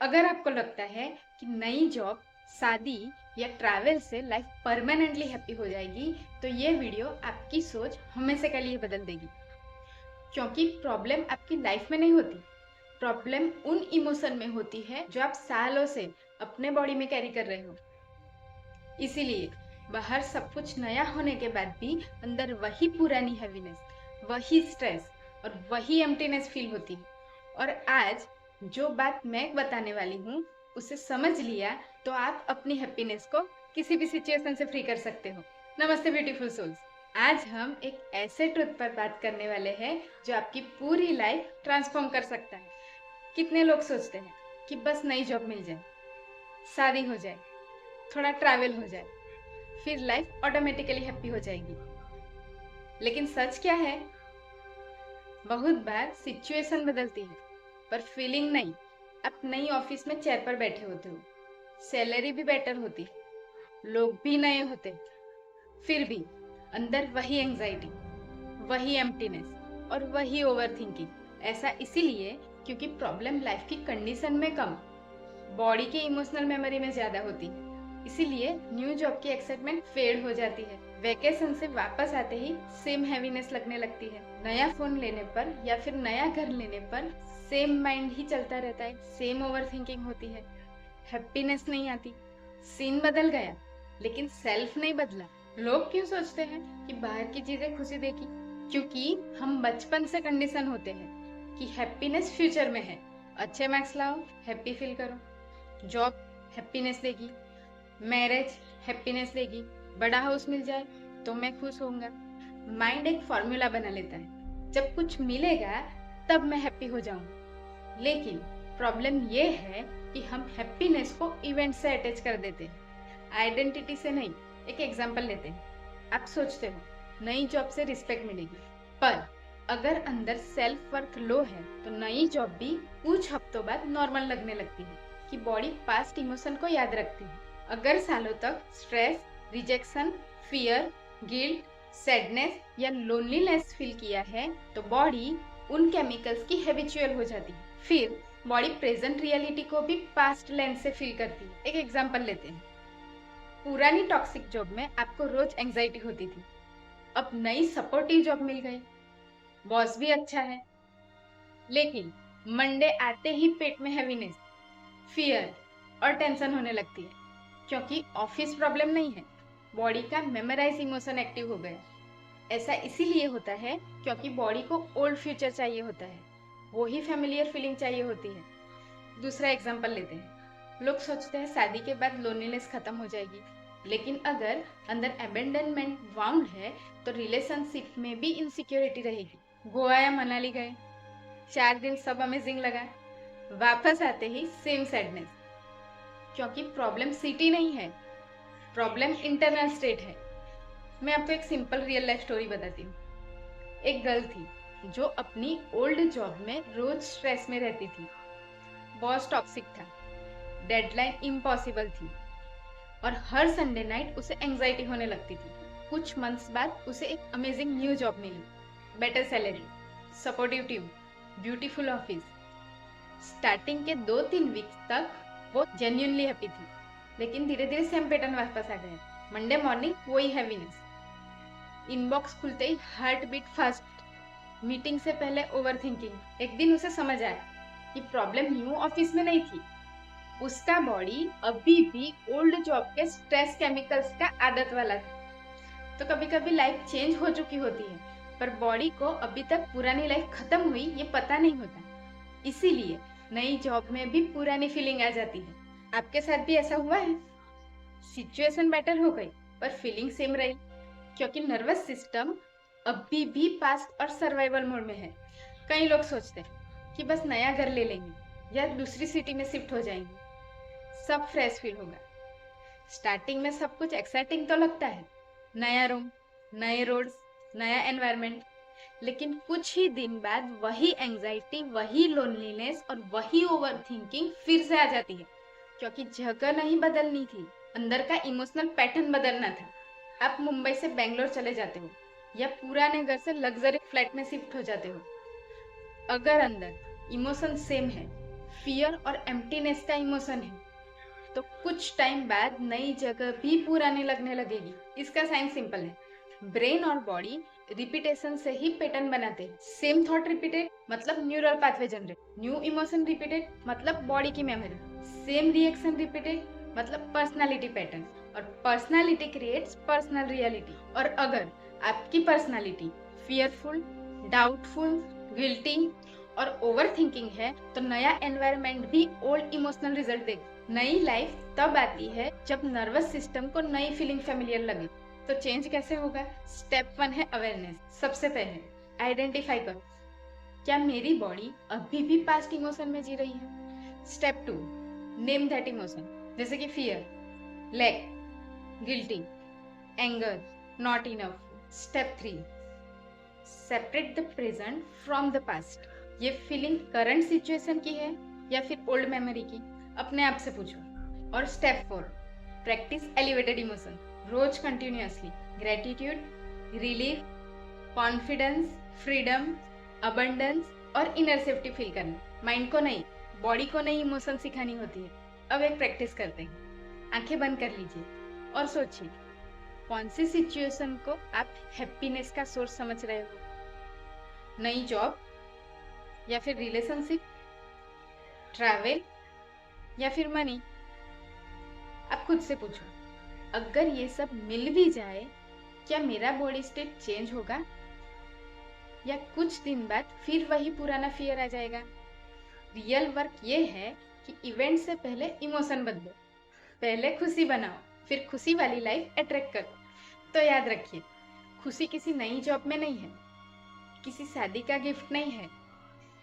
अगर आपको लगता है कि नई जॉब, शादी या ट्रैवल से लाइफ परमानेंटली हैप्पी हो जाएगी, तो ये वीडियो आपकी सोच हमेशा के लिए बदल देगी। क्योंकि प्रॉब्लम आपकी लाइफ में नहीं होती, प्रॉब्लम उन इमोशन में होती है जो आप सालों से अपने बॉडी में कैरी कर रहे हो। इसीलिए बाहर सब कुछ नया होने के बाद भी अंदर वही पुरानी हैवीनेस, वही स्ट्रेस और वही एम्प्टीनेस फील होती है। और आज जो बात मैं बताने वाली हूँ उसे समझ लिया तो आप अपनी हैप्पीनेस को किसी भी सिचुएशन से फ्री कर सकते हो। नमस्ते ब्यूटीफुल सोल्स। आज हम एक ऐसे ट्रुथ पर बात करने वाले हैं जो आपकी पूरी लाइफ ट्रांसफॉर्म कर सकता है। कितने लोग सोचते हैं कि बस नई जॉब मिल जाए, शादी हो जाए, थोड़ा ट्रैवल हो जाए, फिर लाइफ ऑटोमेटिकली हैप्पी हो जाएगी। लेकिन सच क्या है? बहुत बार सिचुएशन बदलती है पर फीलिंग नहीं। आप नई ऑफिस में चेयर पर बैठे होते हो, सैलरी भी बेटर होती है, लोग भी नए होते, फिर भी अंदर वही एंजाइटी, वही एम्प्टीनेस और वही ओवर थिंकिंग। ऐसा इसीलिए क्योंकि प्रॉब्लम लाइफ की कंडीशन में कम, बॉडी के इमोशनल मेमोरी में ज्यादा होती है। इसीलिए न्यू जॉब की एक्साइटमेंट फेड हो जाती है। वेकेशन से वापस आते ही सेम हैवीनेस लगने लगती है। नया फोन लेने पर या फिर नया घर लेने पर सेम माइंड ही चलता रहता है, सेम ओवर थिंकिंग होती है, हैप्पीनेस नहीं आती। सीन बदल गया लेकिन सेल्फ नहीं बदला। लोग क्यों सोचते हैं कि बाहर की चीजें खुशी देगी? क्योंकि हम बचपन से कंडीशन होते हैं कि हैप्पीनेस फ्यूचर में है। अच्छे मार्क्स लाओ, हैप्पी फील करो। जॉब हैप्पीनेस देगी, मैरिज हैप्पीनेस देगी, बड़ा हाउस मिल जाए तो मैं खुश होऊंगा। माइंड एक फॉर्मूला बना लेता है, जब कुछ मिलेगा तब मैं हैप्पी हो जाऊंगा। लेकिन प्रॉब्लम ये है कि हम हैप्पीनेस को इवेंट से अटैच कर देते हैं, आइडेंटिटी से नहीं। एक एग्जांपल लेते हैं। आप सोचते हो नई जॉब से रिस्पेक्ट मिलेगी, पर अगर अंदर सेल्फ वर्थ लो है तो नई जॉब भी कुछ हफ्तों बाद नॉर्मल लगने लगती है कि बॉडी पास्ट इमोशन को याद रखती है। अगर सालों तक stress, rejection, fear, guilt, sadness या लोनलीनेस फील किया है तो बॉडी उन केमिकल्स की हैबिचुअल हो जाती है। फिर बॉडी प्रेजेंट रियलिटी को भी पास्ट लेंस से फील करती है। एक एग्जांपल लेते हैं। पुरानी टॉक्सिक जॉब में आपको रोज एंजाइटी होती थी, अब नई सपोर्टिव जॉब मिल गई, बॉस भी अच्छा है, लेकिन मंडे आते ही पेट में हैवीनेस, फियर और टेंशन होने लगती है। क्योंकि ऑफिस प्रॉब्लम नहीं है, बॉडी का मेमोराइज इमोशन एक्टिव हो गया। ऐसा इसीलिए होता है क्योंकि बॉडी को ओल्ड फ्यूचर चाहिए होता है, वही फैमिलियर फीलिंग चाहिए होती है। दूसरा एग्जांपल लेते हैं। लोग सोचते हैं शादी के बाद लोनलीनेस खत्म हो जाएगी, लेकिन अगर अंदर अबेंडनमेंट वाउंड है तो रिलेशनशिप में भी इनसिक्योरिटी रहेगी। गोवा या मनाली गए, 4 दिन सब अमेजिंग लगा, वापस आते ही सेम सैडनेस। क्योंकि प्रॉब्लम सिटी नहीं है, प्रॉब्लम इंटरनल स्टेट है। मैं आपको एक सिंपल रियल लाइफ स्टोरी बताती हूँ। एक गर्ल थी जो अपनी ओल्ड जॉब में रोज स्ट्रेस में रहती थी। बॉस टॉक्सिक था, डेडलाइन इम्पॉसिबल थी और हर संडे नाइट उसे एंजाइटी होने लगती थी। कुछ मंथ्स बाद उसे एक अमेजिंग न्यू जॉब मिली, better salary, supportive team, beautiful office. Starting के 2-3 वीक्स तक वो जेन्युइनली हैप्पी थी, लेकिन धीरे धीरे सेम पैटर्न वापस आ गया। मंडे मॉर्निंग वही हैवीनेस, इनबॉक्स खुलते ही हार्ट बीट फास्ट, मीटिंग से पहले ओवर थिंकिंग। एक दिन उसे समझ आया कि प्रॉब्लम न्यू ऑफिस में नहीं थी, उसका बॉडी अभी भी ओल्ड जॉब के स्ट्रेस केमिकल्स का आदत वाला था। तो कभी कभी लाइफ चेंज हो चुकी होती है पर बॉडी को अभी तक पुरानी लाइफ खत्म हुई ये पता नहीं होता। इसीलिए नई जॉब में भी पुरानी फीलिंग आ जाती है। आपके साथ भी ऐसा हुआ है? सिचुएशन बेटर हो गई पर फीलिंग सेम रही, क्योंकि नर्वस सिस्टम अभी भी पास्ट और सर्वाइवल मोड में है। कई लोग सोचते हैं कि बस नया घर ले लेंगे या दूसरी सिटी में शिफ्ट हो जाएंगे, सब फ्रेश फील होगा। स्टार्टिंग में सब कुछ एक्साइटिंग तो लगता है, नया रूम, नए रोड्स, नया एनवायरनमेंट। लेकिन कुछ ही दिन बाद वही एंजाइटी, वही लोनलीनेस और वही ओवर थिंकिंग फिर से आ जाती है। क्योंकि जगह नहीं बदलनी थी, अंदर का इमोशनल पैटर्न बदलना था। आप मुंबई से बेंगलोर चले जाते हो या पुराने घर से लग्जरी फ्लैट में शिफ्ट हो जाते हो। अगर अंदर इमोशन सेम है, फियर और एम्प्टीनेस का इमोशन है, तो कुछ टाइम बाद नई जगह भी पुरानी लगने लगेगी। इसका साइंस सिंपल है, ब्रेन और बॉडी रिपीटेशन से ही पैटर्न बनाते हैं। सेम थॉट रिपीटेड मतलब neural pathway generate, new emotion repeated मतलब बॉडी की मेमोरी, सेम रिएक्शन रिपीटेड मतलब पर्सनालिटी पैटर्न, और पर्सनालिटी क्रिएट्स पर्सनल रियलिटी। और अगर आपकी पर्सनालिटी फियरफुल, डाउटफुल, गिल्टी और ओवर थिंकिंग है, तो नया एनवायरनमेंट भी ओल्ड इमोशनल रिजल्ट देगा। नई लाइफ तब आती है जब नर्वस सिस्टम को नई फीलिंग फेमिलियर लगे। तो चेंज कैसे होगा? स्टेप 1 है अवेयरनेस। सबसे पहले आइडेंटिफाई करो, क्या मेरी बॉडी अभी भी पास्ट इमोशन में जी रही है? स्टेप 2 नेम दैट इमोशन, जैसे कि fear, lack, guilty, anger, not enough. Step 3 separate the present from the past. ये फीलिंग करंट सिचुएशन की है या फिर ओल्ड मेमोरी की? अपने आप से पूछो। और स्टेप 4 प्रैक्टिस एलिवेटेड इमोशन, रोज continuously. Gratitude, relief, confidence, freedom, abundance और इनर सेफ्टी फील करना। माइंड को नहीं, बॉडी को नहीं इमोशन सिखानी होती है। अब एक प्रैक्टिस करते हैं। आंखें बंद कर लीजिए और सोचिए, कौन सी सिचुएशन को आप हैप्पीनेस का सोर्स समझ रहे हो? नई जॉब या फिर रिलेशनशिप, ट्रैवल या फिर मनी? अब खुद से पूछो, अगर ये सब मिल भी जाए, क्या मेरा बॉडी स्टेट चेंज होगा या कुछ दिन बाद फिर वही पुराना फियर आ जाएगा? रियल वर्क ये है कि इवेंट से पहले इमोशन बदलो। पहले खुशी बनाओ, फिर खुशी वाली लाइफ अट्रैक्ट करो। तो याद रखिए, खुशी किसी नई जॉब में नहीं है, किसी शादी का गिफ्ट नहीं है,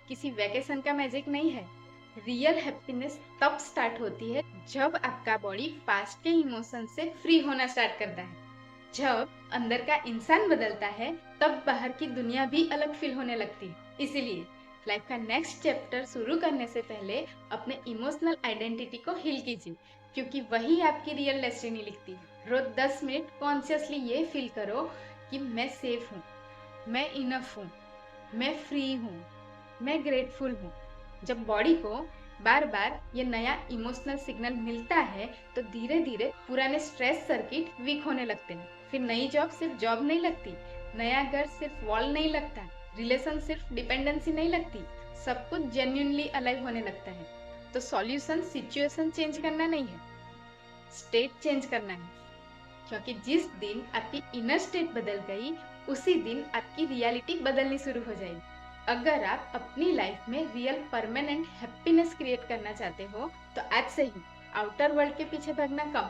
किसी वैकेशन का मैजिक नहीं है। रियल हैप्पीनेस तब स्टार्ट होती है जब आपका बॉडी पास्ट के इमोशन से फ्री होना स्टार्ट करता है। जब अंदर का इंसान बदलता है, तब बाहर की दुनिया भी अलग फील होने लगती है। इसीलिए लाइफ का नेक्स्ट चैप्टर शुरू करने से पहले अपने इमोशनल आइडेंटिटी को हील कीजिए, क्योंकि वही आपकी रियल डेस्टिनी लिखती है। रोज 10 मिनट कॉन्शियसली ये फील करो कि मैं सेफ हूँ, मैं इनफ हूँ, मैं फ्री हूँ, मैं ग्रेटफुल हूँ। जब बॉडी को बार बार ये नया इमोशनल सिग्नल मिलता है, तो धीरे धीरे पुराने स्ट्रेस सर्किट वीक होने लगते हैं। फिर नई जॉब सिर्फ जॉब नहीं लगती, नया घर सिर्फ वॉल नहीं लगता, रिलेशन सिर्फ डिपेंडेंसी नहीं लगती, सब कुछ जेन्युइनली अलाइव होने लगता है। तो सॉल्यूशन सिचुएशन चेंज करना नहीं है, स्टेट चेंज करना है। क्योंकि जिस दिन आपकी इनर स्टेट बदल गई, उसी दिन आपकी रियलिटी बदलनी शुरू हो जाएगी। अगर आप अपनी लाइफ में रियल परमानेंट हैप्पीनेस क्रिएट करना चाहते हो, तो आज से ही आउटर वर्ल्ड के पीछे भागना कम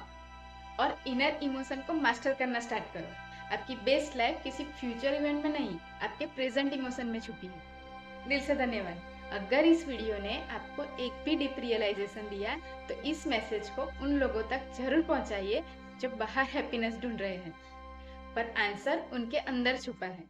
और इनर इमोशन को मास्टर करना स्टार्ट करो। आपकी बेस्ट लाइफ किसी फ्यूचर इवेंट में नहीं, आपके प्रेजेंट इमोशन में छुपी है। दिल से धन्यवाद। अगर इस वीडियो ने आपको एक भी डीप रियलाइजेशन दिया, तो इस मैसेज को उन लोगों तक जरूर पहुंचाइए जो बाहर हैप्पीनेस ढूंढ रहे हैं, पर आंसर उनके अंदर छुपा है।